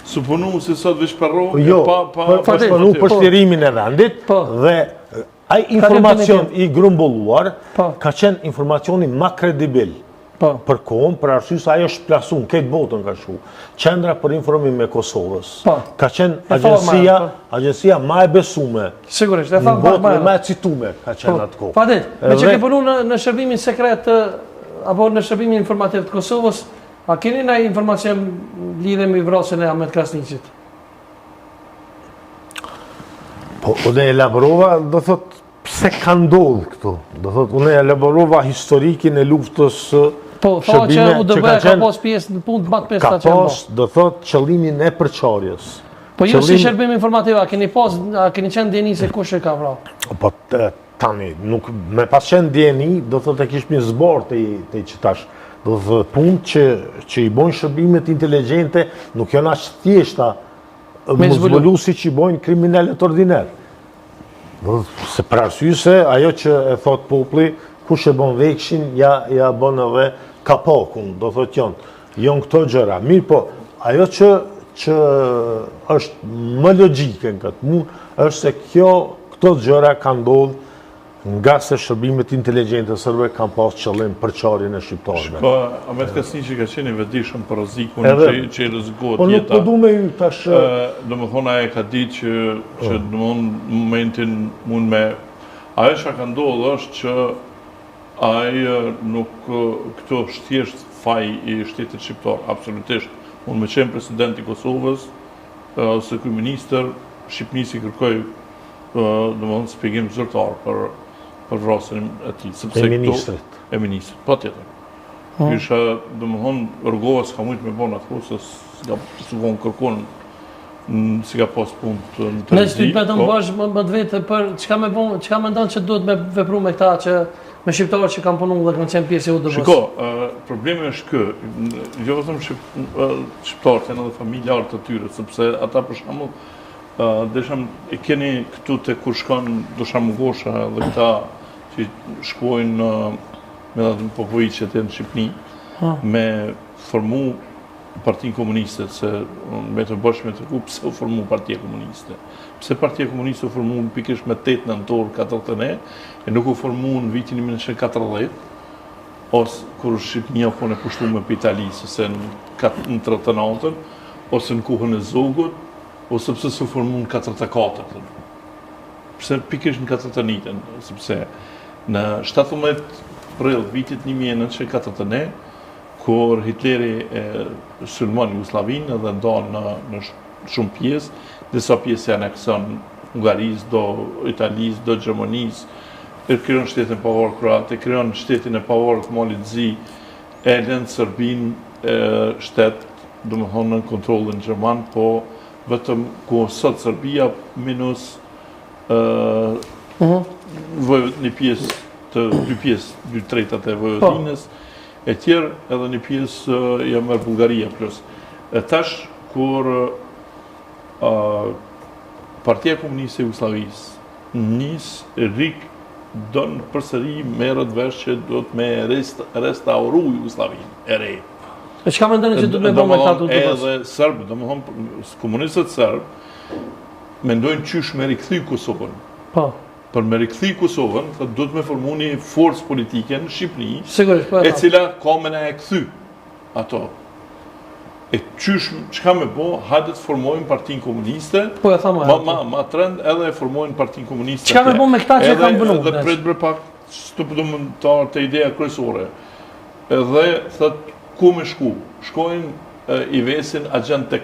Suponu se sot veç parro për shpënu për shtirimin e vendit dhe ai informacion i grumbulluar ka qenë informacioni ma kredibil për kohën, për arsye se ajo është plasun, këtë botën ka shu. Qendra për informim e Kosovës ka qenë agjensia ma e besume. Sigurisht, në botë ma e citume ka qenë atë kohë. Fadil, me që ke punu në shërbimin sekret apo në shërbimin informativ të Kosovës, a keni na informacion lidhe me vrasjen e Ahmet Krasniqit? Po, unë elaborova, do thot, pse ka ndodhë këtu. Do thot, unë elaborova historikin e luftës. Po, tha që UDB-ja ka pas pjesë në punë të matë pjesë ta që ka pas, do thot, qëllimin e përçarjes. Po ju si shërbim informativ, a keni qenë djeni se kush e ka vra? Po, tani, me pas qenë djeni, do thot e kishmi zborë të i qëtash. Do thot, punë që i bojnë shërbimet inteligente, nuk janë ashtë thjeshta më zbulu si që i bojnë kriminalet ordinerë. Se për arsye se ajo që e thot populli, kush e bon vekshin, ja bon edhe kapakun, do thot jonë këto gjëra. Mirë po, ajo që është më logjike në këtë mund, është se këto gjëra ka ndodhë nga se shërbimet inteligente sërbe kanë pas qëllim përçarjen e shqiptarëve. Po, Ahmet Krasniqi ka qenë i vetëdijshëm për rrezikun që i rrezikohet jeta. Po nuk po du me ju tash... Domethënë ai ka ditë që në momentin mund me... Ajo që ka ndodhur është që ai nuk këto është thjesht faj i shtetit shqiptar, absolutisht. Unë me qenë president i Kosovës, ose kryeministër, Shqipnisi kërkoj domethënë shpjegim zyrtar për vrasjen e tij, sepse e ministrit. E ministrit, patjetër. Isha domethënë rrugova s'ka mujt me bon atë se s'ka von kërkon si ka pas punë në të rrezik. Ne vetëm bash më të vetë për çka mendon që duhet me vepru me këta që me shqiptarët që kanë punuar dhe kanë qenë pjesë e UDB-s. Shiko, problemi është ky, jo vetëm shqiptarët, janë edhe familjarët e tyre, sepse ata për shembull desham e keni këtu te kur shkon Dusham Gosha dhe këta që shkojnë me atë populliqet në Shqipëni me formu Partinë Komuniste, se me të bësh me të ku pse u formu Partia Komuniste. Pse Partia Komuniste u formu pikërisht me 8 nëntor 49 e nuk u formu në vitin 1940, ose kur Shqipënia po në pushtuar për Itali, se në 39-ën, ose në kohën e Zogut, ose pëse se formu në 44-ën. Pse pikërisht në 41-ën, sepse në 17 prill vitit 1941, kur Hitleri sulmon Jugosllavinë dhe ndonë në shumë pjesë, disa pjesë janë anekson Hungarisë, do Italisë, do Gjermanisë, e krijon shtetin e pavarur kroat, e krijon shtetin e pavarur të Malit Zi, e lënë Serbinë shtet, domethënë në kontrollin gjerman, po vetëm ku sot Serbia minus një pjesë dy tretat e Vojvodinës, e tjerë edhe një pjesë ja merr Bullgaria plus. E tash kur Partia Komuniste e Jugosllavisë nis don përsëri merret vesh që do të me restauru Jugosllavinë e re. E çka mendoni që do të me bëjmë këta UDB-s? Edhe serb, domethënë komunistët serb mendojnë qysh me rikthy Kosovën. Po. Për me rikthy Kosovën, do të me formu një forcë politike në Shqipëri, e cila ka me na e kthy ato. E qysh, çka me bo, hajde të formojnë Partinë Komuniste, po e thamë. Ma trend edhe e formojnë Partinë Komuniste. Çka me bo me këta që kanë bënë? Edhe pret bre pak, të ideja kryesore. Edhe thët ku me shku? Shkojnë i vesin agent të